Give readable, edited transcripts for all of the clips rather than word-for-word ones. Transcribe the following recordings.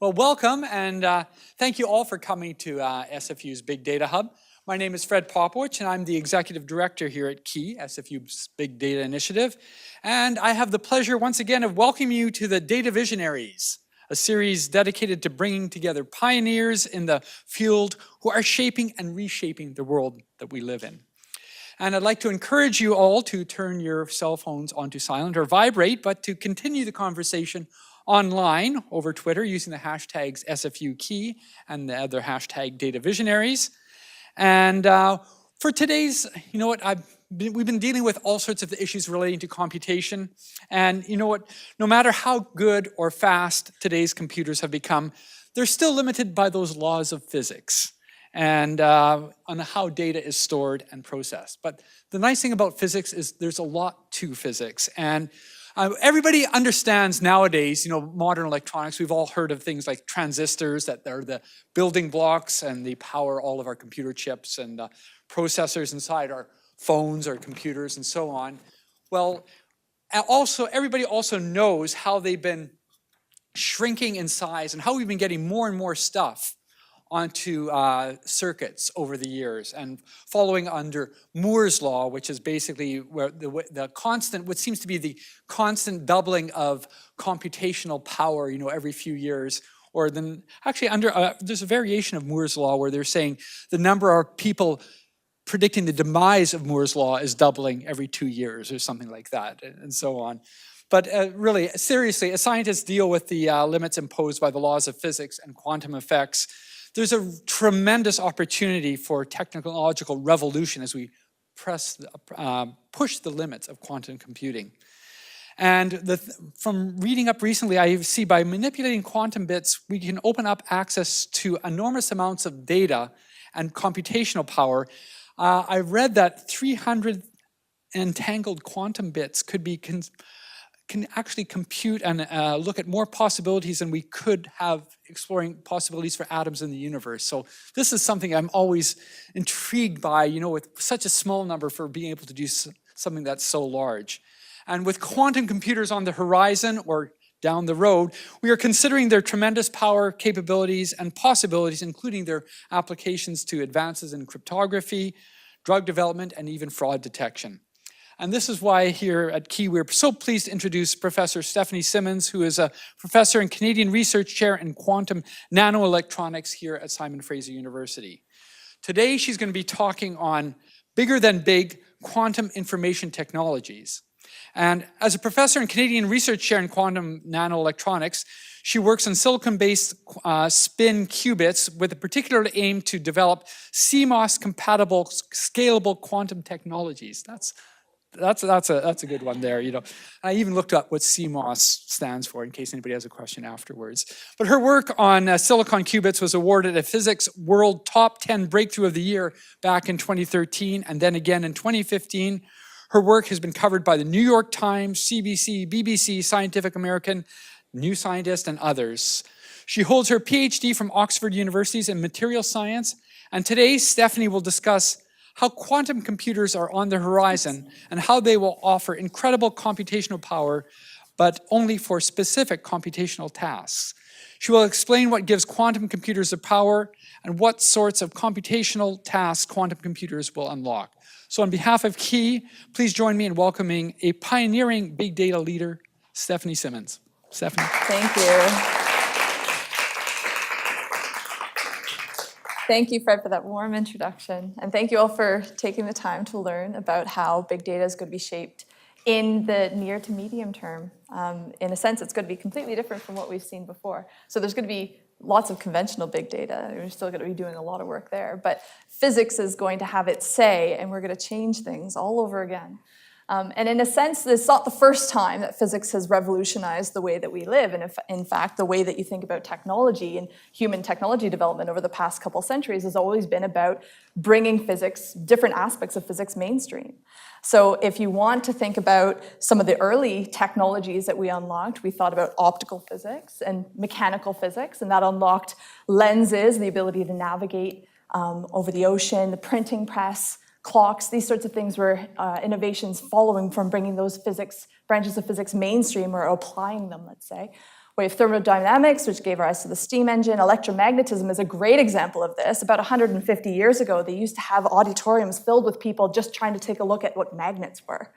Well, welcome, and thank you all for coming to SFU's Big Data Hub. My name is Fred Popowich, and I'm the Executive Director here at KEY, SFU's Big Data Initiative. And I have the pleasure, once again, of welcoming you to the Data Visionaries, a series dedicated to bringing together pioneers in the field who are shaping and reshaping the world that we live in. And I'd like to encourage you all to turn your cell phones onto silent or vibrate, but to continue the conversation online over Twitter using the hashtags SFUKey and the other hashtag Data Visionaries. And for today's, we've been dealing with all sorts of issues relating to computation. And you know what, no matter how good or fast today's computers have become, they're still limited by those laws of physics and on how data is stored and processed. But the nice thing about physics is there's a lot to physics. And everybody understands nowadays, modern electronics. We've all heard of things like transistors, that they're the building blocks and they power all of our computer chips and processors inside our phones or computers and so on. Well, also, everybody also knows how they've been shrinking in size and how we've been getting more and more stuff onto circuits over the years, and following under Moore's law, which is basically where the constant, what seems to be the constant doubling of computational power, every few years, or then actually there's a variation of Moore's law where they're saying the number of people predicting the demise of Moore's law is doubling every 2 years or something like that, and so on. But really, seriously, as scientists deal with the limits imposed by the laws of physics and quantum effects, there's a tremendous opportunity for technological revolution as we push the limits of quantum computing. And from reading up recently, I see by manipulating quantum bits, we can open up access to enormous amounts of data and computational power. I read that 300 entangled quantum bits can actually compute and look at more possibilities than we could have exploring possibilities for atoms in the universe. So this is something I'm always intrigued by, with such a small number for being able to do something that's so large. And with quantum computers on the horizon or down the road, we are considering their tremendous power, capabilities, and possibilities, including their applications to advances in cryptography, drug development, and even fraud detection. And this is why here at KEY, we're so pleased to introduce Professor Stephanie Simmons, who is a professor and Canadian Research Chair in Quantum Nanoelectronics here at Simon Fraser University. Today, she's going to be talking on bigger than big quantum information technologies. And as a professor and Canadian Research Chair in Quantum Nanoelectronics, she works on silicon-based spin qubits with a particular aim to develop CMOS-compatible scalable quantum technologies. That's a good one there, I even looked up what CMOS stands for in case anybody has a question afterwards. But her work on silicon qubits was awarded a Physics World Top 10 Breakthrough of the Year back in 2013, and then again in 2015. Her work has been covered by the New York Times, CBC, BBC, Scientific American, New Scientist, and others. She holds her PhD from Oxford University in material science, and today Stephanie will discuss how quantum computers are on the horizon and how they will offer incredible computational power, but only for specific computational tasks. She will explain what gives quantum computers the power and what sorts of computational tasks quantum computers will unlock. So on behalf of KEY, please join me in welcoming a pioneering big data leader, Stephanie Simmons. Stephanie. Thank you. Thank you, Fred, for that warm introduction. And thank you all for taking the time to learn about how big data is going to be shaped in the near to medium term. In a sense, it's going to be completely different from what we've seen before. So there's going to be lots of conventional big data. We're still going to be doing a lot of work there. But physics is going to have its say, and we're going to change things all over again. And in a sense, this is not the first time that physics has revolutionized the way that we live. And in fact, the way that you think about technology and human technology development over the past couple centuries has always been about bringing physics, different aspects of physics, mainstream. So if you want to think about some of the early technologies that we unlocked, we thought about optical physics and mechanical physics, and that unlocked lenses, the ability to navigate over the ocean, the printing press, clocks. These sorts of things were innovations following from bringing those branches of physics mainstream or applying them, let's say. Wave thermodynamics, which gave rise to the steam engine. Electromagnetism is a great example of this. About 150 years ago, they used to have auditoriums filled with people just trying to take a look at what magnets were,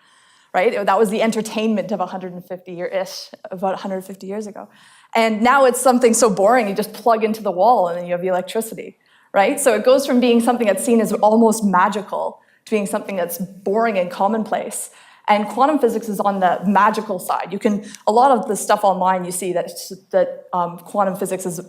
right? That was the entertainment of 150-ish, about 150 years ago. And now it's something so boring, you just plug into the wall and then you have the electricity, right? So it goes from being something that's seen as almost magical to being something that's boring and commonplace. And quantum physics is on the magical side. A lot of the stuff online you see that quantum physics is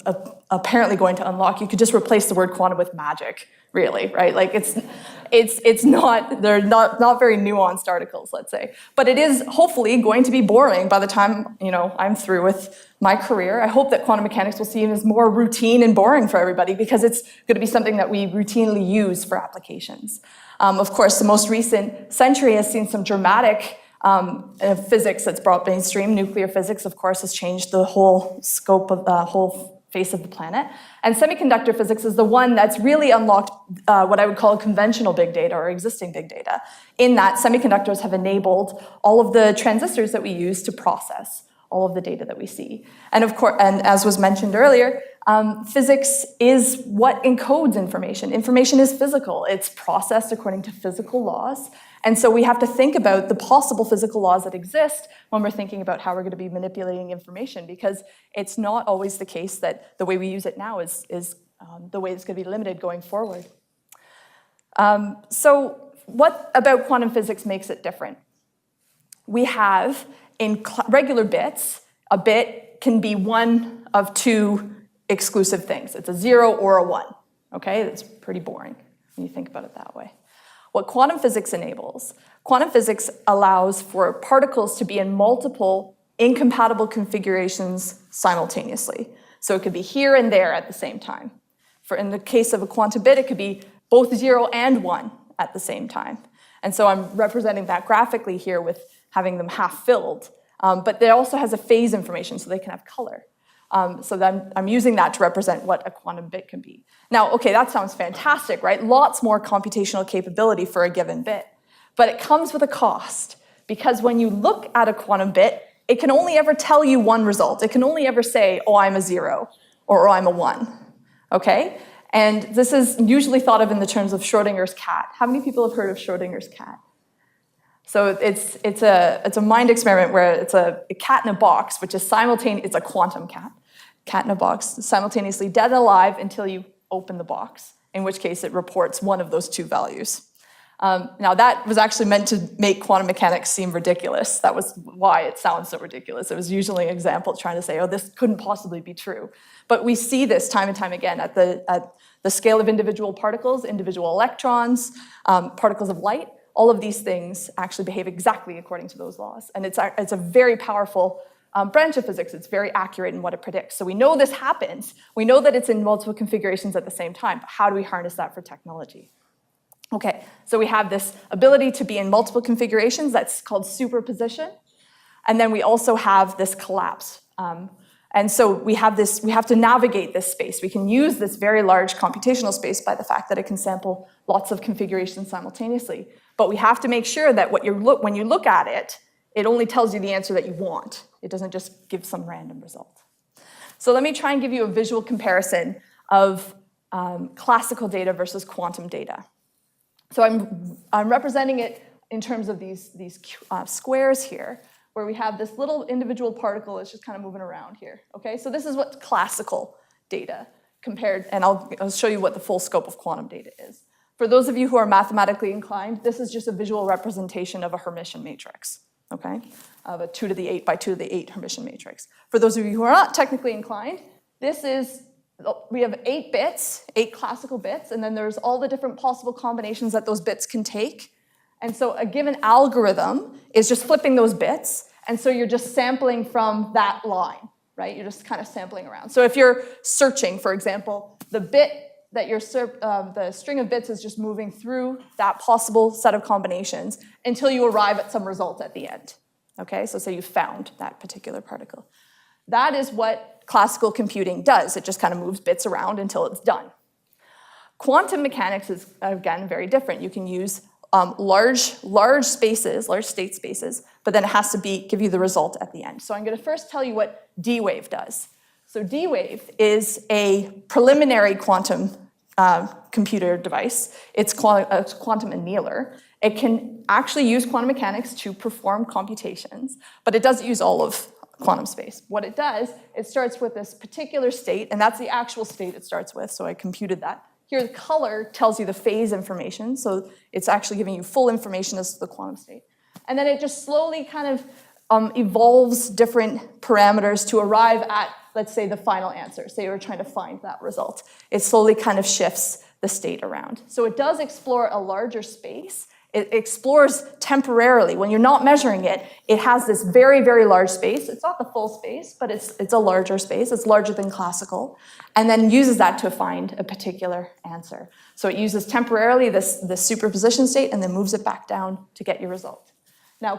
apparently going to unlock, you could just replace the word quantum with magic, really, right? Like it's not, they're not very nuanced articles, let's say. But it is hopefully going to be boring by the time, I'm through with my career. I hope that quantum mechanics will seem as more routine and boring for everybody because it's going to be something that we routinely use for applications. Of course, the most recent century has seen some dramatic physics that's brought mainstream. Nuclear physics, of course, has changed the whole scope of the whole face of the planet. And semiconductor physics is the one that's really unlocked what I would call conventional big data or existing big data, in that semiconductors have enabled all of the transistors that we use to process all of the data that we see. And of course, and as was mentioned earlier, physics is what encodes information. Information is physical. It's processed according to physical laws. And so we have to think about the possible physical laws that exist when we're thinking about how we're going to be manipulating information, because it's not always the case that the way we use it now is the way it's going to be limited going forward. So what about quantum physics makes it different? We have, in regular bits, a bit can be one of two exclusive things. It's a 0 or a 1, okay? That's pretty boring when you think about it that way. What quantum physics enables, quantum physics allows for particles to be in multiple incompatible configurations simultaneously. So it could be here and there at the same time. In the case of a quantum bit, it could be both 0 and 1 at the same time. And so I'm representing that graphically here with having them half filled. But it also has a phase information, so they can have color. So then I'm using that to represent what a quantum bit can be. Now, okay, that sounds fantastic, right? Lots more computational capability for a given bit. But it comes with a cost, because when you look at a quantum bit, it can only ever tell you one result. It can only ever say, oh, I'm a 0, or oh, I'm a 1, okay? And this is usually thought of in the terms of Schrodinger's cat. How many people have heard of Schrodinger's cat? So it's a mind experiment where it's a cat in a box, which is simultaneous. It's a quantum cat in a box, simultaneously dead and alive until you open the box, in which case it reports one of those two values. Now that was actually meant to make quantum mechanics seem ridiculous. That was why it sounds so ridiculous. It was usually an example trying to say, oh, this couldn't possibly be true. But we see this time and time again at the scale of individual particles, individual electrons, particles of light. All of these things actually behave exactly according to those laws. And it's a very powerful branch of physics. It's very accurate in what it predicts. So we know this happens. We know that it's in multiple configurations at the same time. But how do we harness that for technology? Okay, so we have this ability to be in multiple configurations. That's called superposition. And then we also have this collapse. And so we have to navigate this space. We can use this very large computational space by the fact that it can sample lots of configurations simultaneously. But we have to make sure that when you look at it, it only tells you the answer that you want. It doesn't just give some random result. So let me try and give you a visual comparison of classical data versus quantum data. So I'm representing it in terms of these squares here, where we have this little individual particle that's just kind of moving around here. Okay, so this is what classical data compared, and I'll show you what the full scope of quantum data is. For those of you who are mathematically inclined, this is just a visual representation of a Hermitian matrix, okay? Of a 2 to the 8 by 2 to the 8 Hermitian matrix. For those of you who are not technically inclined, we have 8 bits, 8 classical bits, and then there's all the different possible combinations that those bits can take. And so a given algorithm is just flipping those bits, and so you're just sampling from that line, right? You're just kind of sampling around. So if you're searching, for example, the string of bits is just moving through that possible set of combinations until you arrive at some result at the end. Okay, so say you found that particular particle. That is what classical computing does. It just kind of moves bits around until it's done. Quantum mechanics is, again, very different. You can use large spaces, large state spaces, but then it has to give you the result at the end. So I'm going to first tell you what D-Wave does. So D-Wave is a preliminary quantum computer device. It's a quantum annealer. It can actually use quantum mechanics to perform computations, but it doesn't use all of quantum space. What it does, it starts with this particular state, and that's the actual state it starts with, so I computed that. Here, the color tells you the phase information, so it's actually giving you full information as to the quantum state. And then it just slowly kind of evolves different parameters to arrive at, let's say, the final answer. Say you're trying to find that result. It slowly kind of shifts the state around. So it does explore a larger space. It explores temporarily. When you're not measuring it, it has this very, very large space. It's not the full space, but it's a larger space. It's larger than classical. And then uses that to find a particular answer. So it uses temporarily this superposition state and then moves it back down to get your result. Now,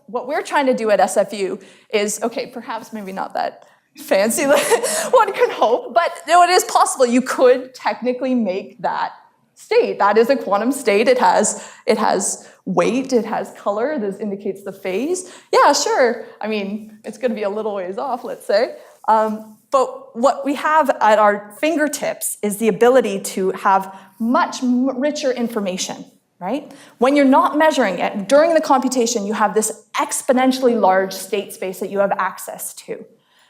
what we're trying to do at SFU is, okay, perhaps maybe not that fancy like one could hope, but it is possible. You could technically make that state. That is a quantum state. It has weight, it has color, this indicates the phase. Yeah, sure. I mean, it's going to be a little ways off, let's say. But what we have at our fingertips is the ability to have much richer information, right? When you're not measuring it, during the computation, you have this exponentially large state space that you have access to.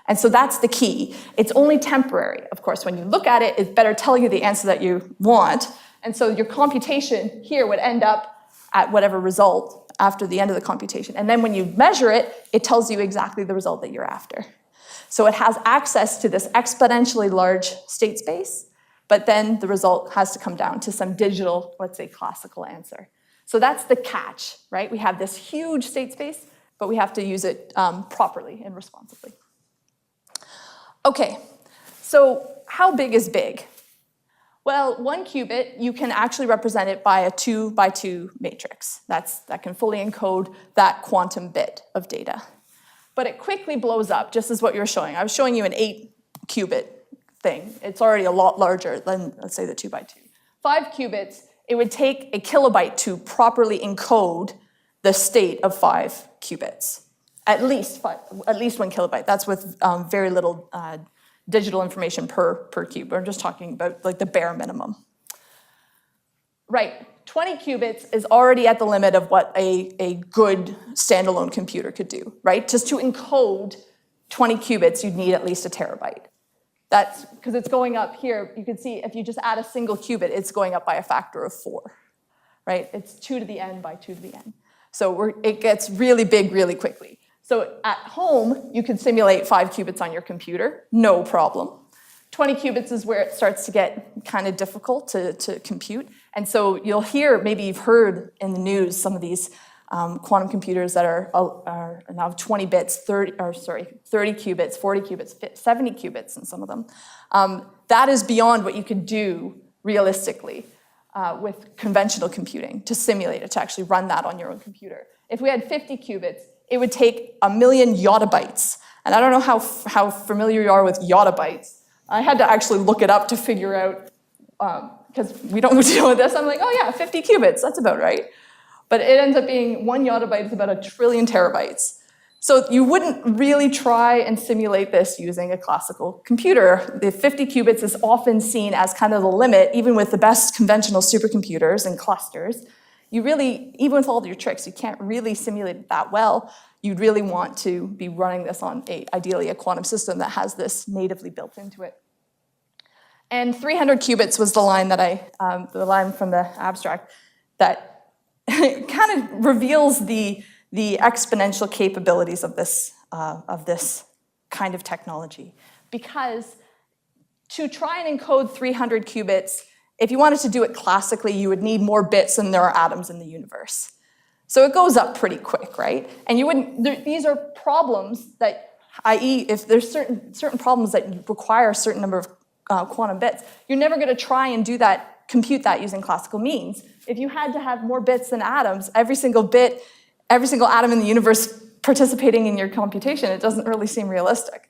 And so that's the key. It's only temporary. Of course, when you look at it, it better tell you the answer that you want. And so your computation here would end up at whatever result after the end of the computation. And then when you measure it, it tells you exactly the result that you're after. So it has access to this exponentially large state space, but then the result has to come down to some digital, let's say, classical answer. So that's the catch, right? We have this huge state space, but we have to use it properly and responsibly. Okay, so how big is big? Well, 1 qubit, you can actually represent it by a 2x2 matrix. That can fully encode that quantum bit of data. But it quickly blows up, just as what you were showing. I was showing you an 8-qubit thing. It's already a lot larger than, let's say, the 2x2. 5 qubits, it would take a kilobyte to properly encode the state of 5 qubits. At least 1 kilobyte. That's with very little digital information per qubit. We're just talking about like the bare minimum. Right, 20 qubits is already at the limit of what a good standalone computer could do, right? Just to encode 20 qubits, you'd need at least a terabyte. That's because it's going up here. You can see if you just add a single qubit, it's going up by a factor of 4, right? It's 2 to the n by 2 to the n. So it gets really big really quickly. So at home, you can simulate 5 qubits on your computer, no problem. 20 qubits is where it starts to get kind of difficult to compute. And so you'll hear, maybe you've heard in the news, some of these quantum computers that are now 20 bits, 30 qubits, 40 qubits, 70 qubits in some of them. That is beyond what you could do realistically with conventional computing to simulate it, to actually run that on your own computer. If we had 50 qubits, it would take 1 million yottabytes. And I don't know how familiar you are with yottabytes. I had to actually look it up to figure out, because we don't deal with this. I'm like, oh yeah, 50 qubits, that's about right. But it ends up being 1 yottabyte is about 1 trillion terabytes. So you wouldn't really try and simulate this using a classical computer. The 50 qubits is often seen as kind of the limit, even with the best conventional supercomputers and clusters. You really, even with all your tricks, you can't really simulate it that well. You'd really want to be running this on ideally a quantum system that has this natively built into it. And 300 qubits was the line that the line from the abstract that kind of reveals the exponential capabilities of this kind of technology. Because to try and encode 300 qubits, if you wanted to do it classically, you would need more bits than there are atoms in the universe. So it goes up pretty quick, right? And you wouldn't, these are problems that, i.e., if there's certain problems that require a certain number of quantum bits, you're never going to try and do that, compute that using classical means. If you had to have more bits than atoms, every single atom in the universe participating in your computation, it doesn't really seem realistic.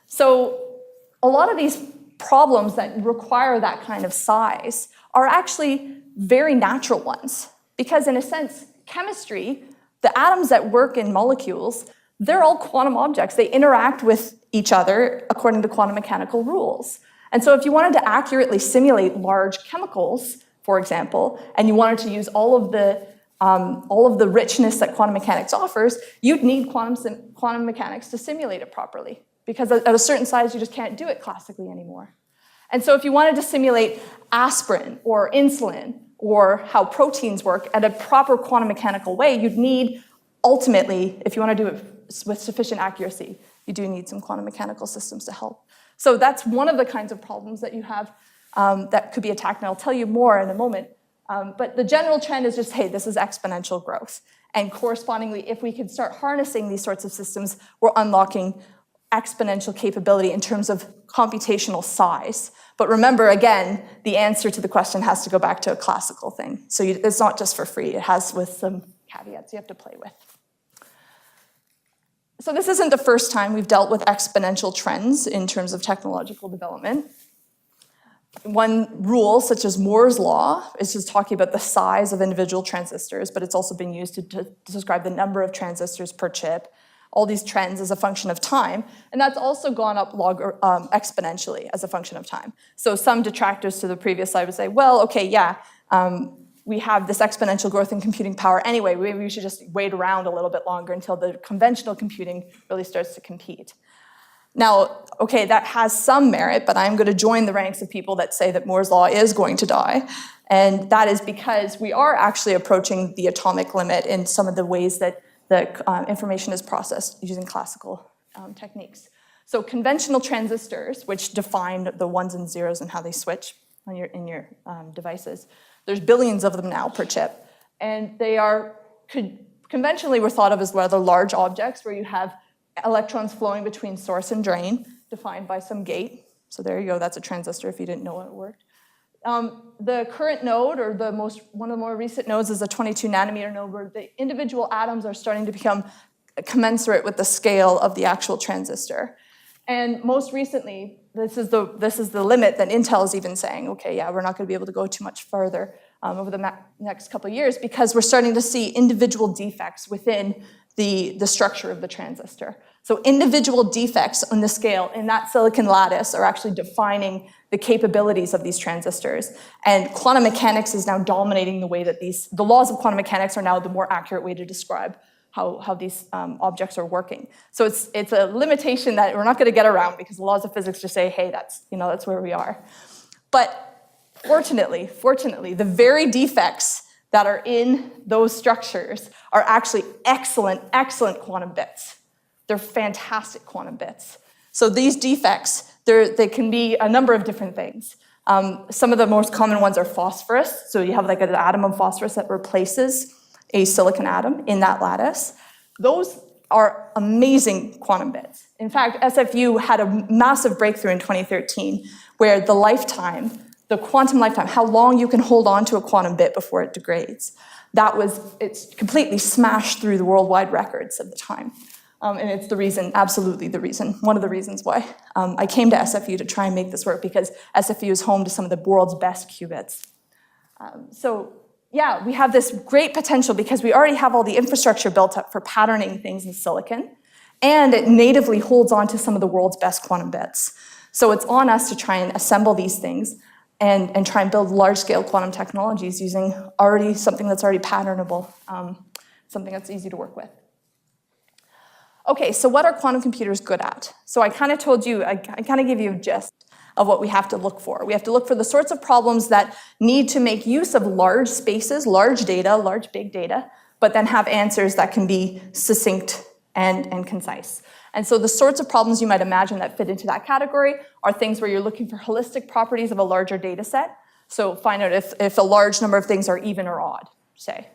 So a lot of these problems that require that kind of size are actually very natural ones. Because in a sense, chemistry The atoms that work in molecules, they're all quantum objects. They interact with each other according to quantum mechanical rules. And so if you wanted to accurately simulate large chemicals, for example, and you wanted to use all of the richness that quantum mechanics offers, you'd need quantum mechanics to simulate it properly. Because at a certain size, you just can't do it classically anymore. And so if you wanted to simulate aspirin or insulin or how proteins work at a proper quantum mechanical way, you'd need, ultimately, if you want to do it with sufficient accuracy, you do need some quantum mechanical systems to help. So that's one of the kinds of problems that you have that could be attacked, and I'll tell you more in a moment. But the general trend is just, hey, this is exponential growth. And correspondingly, if we can start harnessing these sorts of systems, we're unlocking exponential capability in terms of computational size. But remember, again, the answer to the question has to go back to a classical thing. So it's not just for free. It has with some caveats you have to play with. So this isn't the first time we've dealt with exponential trends in terms of technological development. One rule, such as Moore's law, is just talking about the size of individual transistors, but it's also been used to describe the number of transistors per chip. All these trends as a function of time, and that's also gone up exponentially as a function of time. So some detractors to the previous slide would say, well, okay, yeah, we have this exponential growth in computing power anyway, maybe we should just wait around a little bit longer until the conventional computing really starts to compete. Now, okay, that has some merit, but I'm going to join the ranks of people that say that Moore's law is going to die, and that is because we are actually approaching the atomic limit in some of the ways that the information is processed using classical techniques. So conventional transistors, which define the ones and zeros and how they switch in your devices, there's billions of them now per chip. And they are, conventionally were thought of as rather large objects where you have electrons flowing between source and drain, defined by some gate. So there you go, that's a transistor if you didn't know how it worked. The current node, or one of the more recent nodes, is a 22 nanometer node where the individual atoms are starting to become commensurate with the scale of the actual transistor. And most recently, this is the limit that Intel is even saying, okay, yeah, we're not going to be able to go too much further over the next couple of years because we're starting to see individual defects within the structure of the transistor. So individual defects on the scale in that silicon lattice are actually defining the capabilities of these transistors. And quantum mechanics is now dominating the way that the laws of quantum mechanics are now the more accurate way to describe how these objects are working. So it's a limitation that we're not going to get around because the laws of physics just say, hey, that's where we are. But fortunately, the very defects that are in those structures are actually excellent quantum bits. They're fantastic quantum bits. So these defects, they can be a number of different things. Some of the most common ones are phosphorus. So you have like an atom of phosphorus that replaces a silicon atom in that lattice. Those are amazing quantum bits. In fact, SFU had a massive breakthrough in 2013 where the quantum lifetime, how long you can hold on to a quantum bit before it degrades, it's completely smashed through the worldwide records of the time. And it's the reason, absolutely the reason, one of the reasons why I came to SFU to try and make this work, because SFU is home to some of the world's best qubits. So yeah, we have this great potential because we already have all the infrastructure built up for patterning things in silicon, and it natively holds on to some of the world's best quantum bits. So it's on us to try and assemble these things and try and build large-scale quantum technologies using something that's already patternable, something that's easy to work with. Okay, so what are quantum computers good at? So I kind of told you, I kind of gave you a gist of what we have to look for. We have to look for the sorts of problems that need to make use of large spaces, large data, large big data, but then have answers that can be succinct and concise. And so the sorts of problems you might imagine that fit into that category are things where you're looking for holistic properties of a larger data set. So find out if a large number of things are even or odd, say.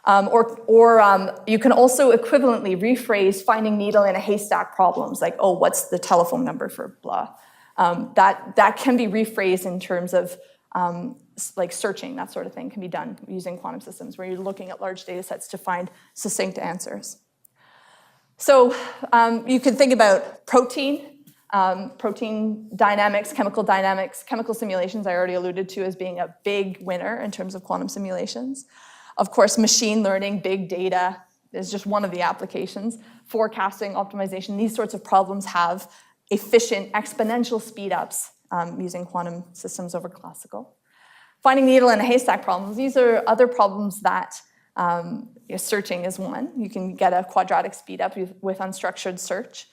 Or you can also equivalently rephrase finding needle in a haystack problems, like, oh, what's the telephone number for blah? That can be rephrased in terms of like searching, that sort of thing can be done using quantum systems where you're looking at large data sets to find succinct answers. So you can think about protein dynamics, chemical simulations I already alluded to as being a big winner in terms of quantum simulations. Of course, machine learning, big data, is just one of the applications. Forecasting, optimization, these sorts of problems have efficient exponential speed-ups using quantum systems over classical. Finding needle in a haystack problems, these are other problems that searching is one. You can get a quadratic speed-up with unstructured search.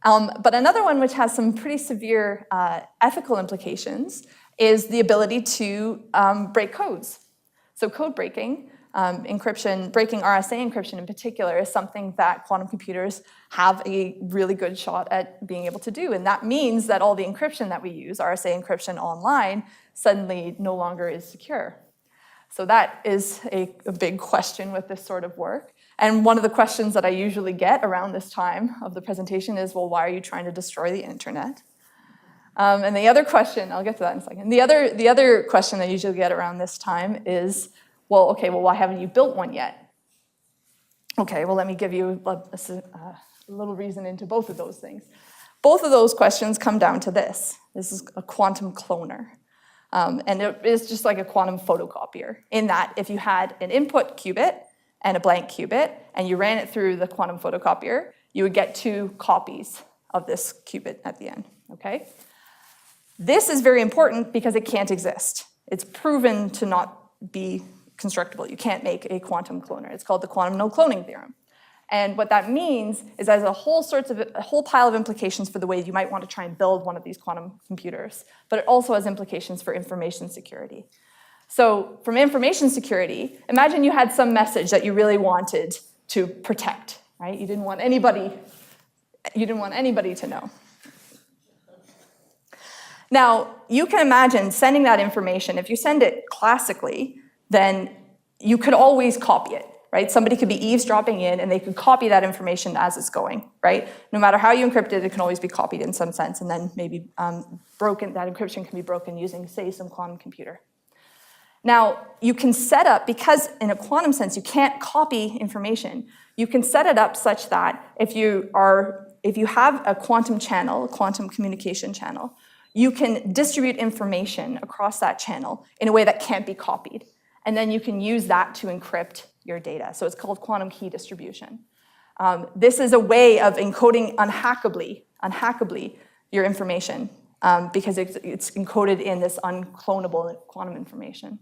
But another one which has some pretty severe ethical implications is the ability to break codes. So code breaking, encryption, breaking RSA encryption in particular, is something that quantum computers have a really good shot at being able to do. And that means that all the encryption that we use, RSA encryption online, suddenly no longer is secure. So that is a big question with this sort of work. And one of the questions that I usually get around this time of the presentation is, well, why are you trying to destroy the internet? And the other question, I'll get to that in a second. The other question I usually get around this time is, well, okay, well, why haven't you built one yet? Okay, well, let me give you a little reason into both of those things. Both of those questions come down to this. This is a quantum cloner. And it is just like a quantum photocopier in that if you had an input qubit and a blank qubit and you ran it through the quantum photocopier, you would get 2 copies of this qubit at the end, okay? This is very important because it can't exist. It's proven to not be constructible. You can't make a quantum cloner. It's called the quantum no cloning theorem. And what that means is there's a whole pile of implications for the way you might want to try and build one of these quantum computers, but it also has implications for information security. So from information security, imagine you had some message that you really wanted to protect, right? You didn't want anybody to know. Now, you can imagine sending that information. If you send it classically, then you could always copy it, right? Somebody could be eavesdropping in and they could copy that information as it's going, right? No matter how you encrypt it, it can always be copied in some sense and then maybe broken. That encryption can be broken using, say, some quantum computer. Now, you can set up, because in a quantum sense you can't copy information, you can set it up such that if you have a quantum channel, a quantum communication channel, you can distribute information across that channel in a way that can't be copied. And then you can use that to encrypt your data. So it's called quantum key distribution. This is a way of encoding unhackably your information because it's encoded in this unclonable quantum information.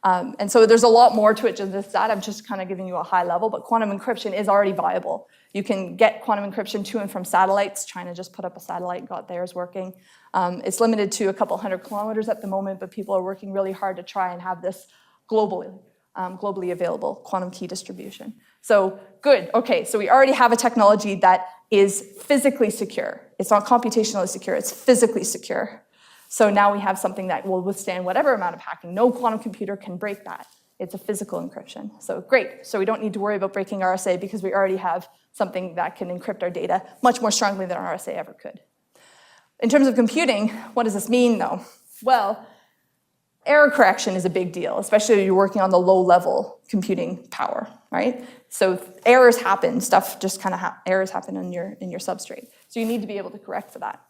And so there's a lot more to it than just that. I'm just kind of giving you a high level, but quantum encryption is already viable. You can get quantum encryption to and from satellites. China just put up a satellite, got theirs working. It's limited to a couple 100 kilometers at the moment, but people are working really hard to try and have this globally available quantum key distribution. So good, okay, so we already have a technology that is physically secure. It's not computationally secure, it's physically secure. So now we have something that will withstand whatever amount of hacking. No quantum computer can break that. It's a physical encryption. So great, so we don't need to worry about breaking RSA because we already have something that can encrypt our data much more strongly than RSA ever could. In terms of computing, what does this mean though? Well, error correction is a big deal, especially if you're working on the low-level computing power, right? So errors happen, errors happen in your substrate. So you need to be able to correct for that.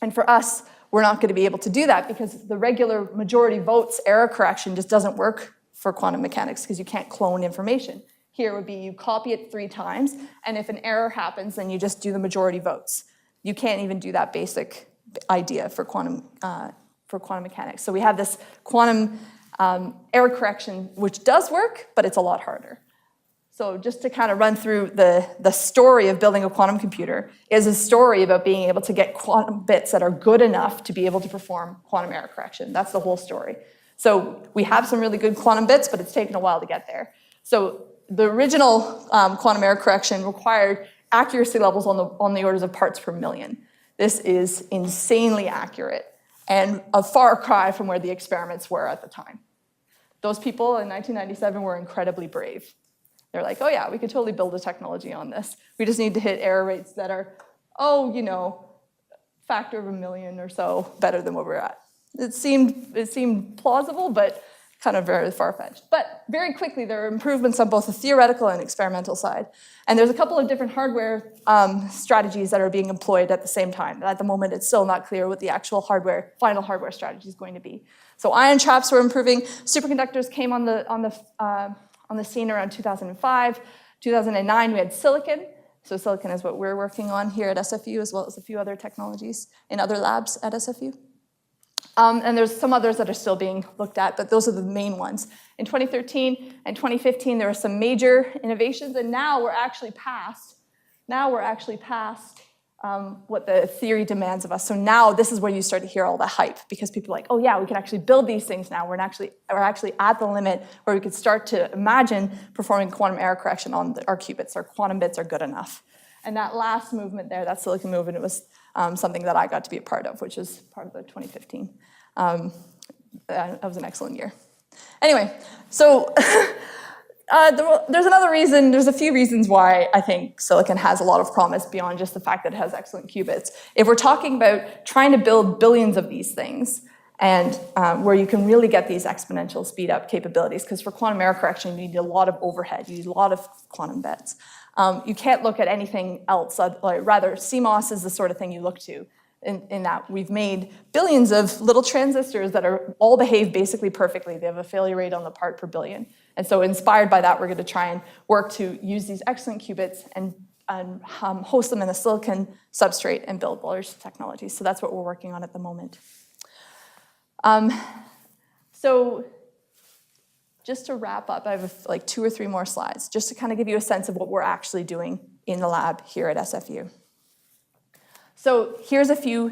And for us, we're not going to be able to do that because the regular majority votes error correction just doesn't work for quantum mechanics because you can't clone information. Here would be you copy it 3 times, and if an error happens, then you just do the majority votes. You can't even do that basic idea for quantum mechanics. So we have this quantum error correction, which does work, but it's a lot harder. So just to kind of run through the story of building a quantum computer is a story about being able to get quantum bits that are good enough to be able to perform quantum error correction. That's the whole story. So we have some really good quantum bits, but it's taken a while to get there. So the original quantum error correction required accuracy levels on the orders of parts per million. This is insanely accurate and a far cry from where the experiments were at the time. Those people in 1997 were incredibly brave. They're like, oh yeah, we could totally build a technology on this. We just need to hit error rates that are, factor of 1 million or so better than what we're at. It seemed plausible, but kind of very far-fetched. But very quickly, there are improvements on both the theoretical and experimental side. And there's a couple of different hardware strategies that are being employed at the same time. At the moment, it's still not clear what the actual final hardware strategy is going to be. So ion traps were improving. Superconductors came on the scene around 2005. 2009, we had silicon. So silicon is what we're working on here at SFU, as well as a few other technologies in other labs at SFU. And there's some others that are still being looked at, but those are the main ones. In 2013 and 2015, there were some major innovations, and now we're actually past what the theory demands of us. So now this is where you start to hear all the hype, because people are like, oh yeah, we can actually build these things now. We're actually at the limit where we could start to imagine performing quantum error correction on our qubits. Our quantum bits are good enough. And that last movement there, that silicon movement, it was something that I got to be a part of, which is part of the 2015. That was an excellent year. Anyway, so there's another reason, there's a few reasons why I think silicon has a lot of promise beyond just the fact that it has excellent qubits. If we're talking about trying to build billions of these things, and where you can really get these exponential speed up capabilities, because for quantum error correction, you need a lot of overhead, you need a lot of quantum bits. You can't look at anything else, rather CMOS is the sort of thing you look to. In that we've made billions of little transistors that are all behave basically perfectly. They have a failure rate on the part per billion. And so inspired by that, we're going to try and work to use these excellent qubits and host them in a silicon substrate and build large technologies. So that's what we're working on at the moment. So just to wrap up, I have like 2 or 3 more slides, just to kind of give you a sense of what we're actually doing in the lab here at SFU. So here's a few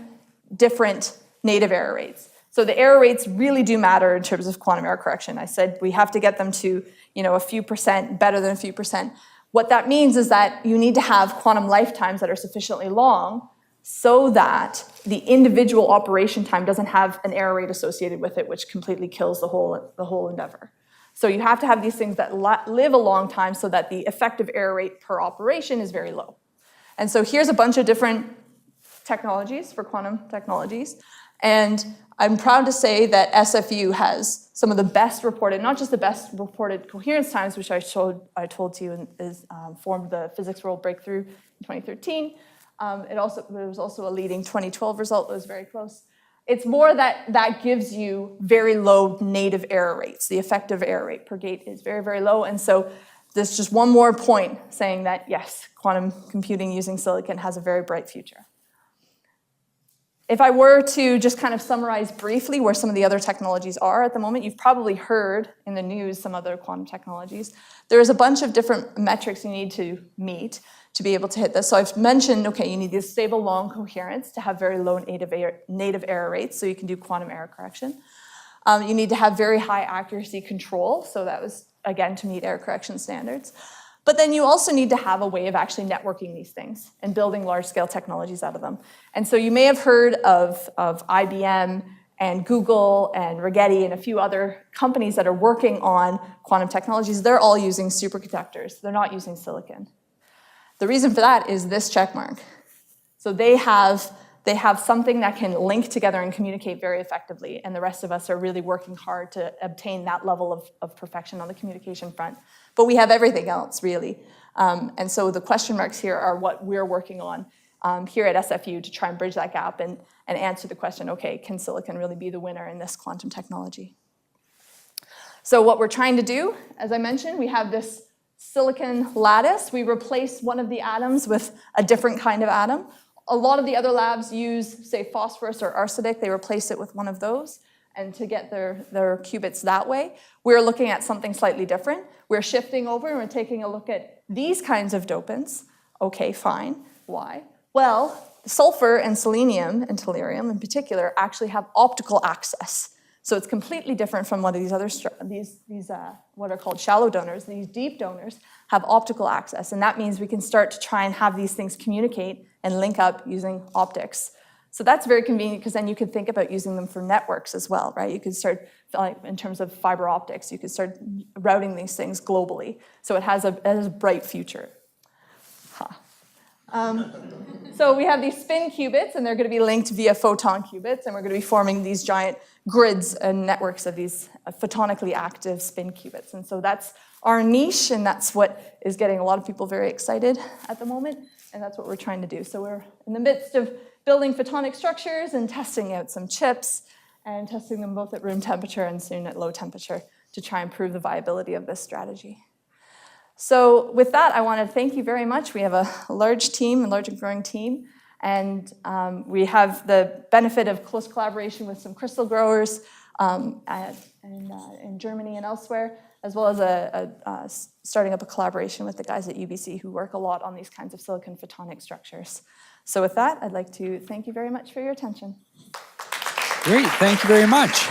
different native error rates. So the error rates really do matter in terms of quantum error correction. I said we have to get them to, a few percent, better than a few percent. What that means is that you need to have quantum lifetimes that are sufficiently long so that the individual operation time doesn't have an error rate associated with it, which completely kills the whole endeavor. So you have to have these things that live a long time so that the effective error rate per operation is very low. And so here's a bunch of different technologies for quantum technologies. And I'm proud to say that SFU has some of the best reported, not just the best reported coherence times, which I told you formed the physics world breakthrough in 2013. There was also a leading 2012 result that was very close. It's more that gives you very low native error rates. The effective error rate per gate is very, very low. And so there's just one more point saying that, yes, quantum computing using silicon has a very bright future. If I were to just kind of summarize briefly where some of the other technologies are at the moment, you've probably heard in the news some other quantum technologies. There's a bunch of different metrics you need to meet to be able to hit this. So I've mentioned, okay, you need this stable long coherence to have very low native error rates so you can do quantum error correction. You need to have very high accuracy control. So that was, again, to meet error correction standards. But then you also need to have a way of actually networking these things and building large-scale technologies out of them. And so you may have heard of IBM and Google and Rigetti and a few other companies that are working on quantum technologies. They're all using superconductors. They're not using silicon. The reason for that is this check mark. So they have something that can link together and communicate very effectively, and the rest of us are really working hard to obtain that level of perfection on the communication front. But we have everything else, really. And so the question marks here are what we're working on here at SFU to try and bridge that gap and answer the question, okay, can silicon really be the winner in this quantum technology? So what we're trying to do, as I mentioned, we have this silicon lattice. We replace one of the atoms with a different kind of atom. A lot of the other labs use, say, phosphorus or arsenic. They replace it with one of those, and to get their qubits that way. We're looking at something slightly different. We're shifting over and we're taking a look at these kinds of dopants. Okay, fine. Why? Well, sulfur and selenium and tellurium in particular actually have optical access. So it's completely different from one of these other, what are called shallow donors. These deep donors have optical access, and that means we can start to try and have these things communicate and link up using optics. So that's very convenient because then you could think about using them for networks as well, right? You could start, like, in terms of fiber optics, you could start routing these things globally. So it has a bright future. So we have these spin qubits, and they're going to be linked via photon qubits, and we're going to be forming these giant grids and networks of these photonically active spin qubits. And so that's our niche, and that's what is getting a lot of people very excited at the moment, and that's what we're trying to do. So we're in the midst of building photonic structures and testing out some chips and testing them both at room temperature and soon at low temperature to try and prove the viability of this strategy. So with that, I want to thank you very much. We have a large team, a large and growing team, and we have the benefit of close collaboration with some crystal growers in Germany and elsewhere, as well as starting up a collaboration with the guys at UBC who work a lot on these kinds of silicon photonic structures. So with that, I'd like to thank you very much for your attention. Great, thank you very much.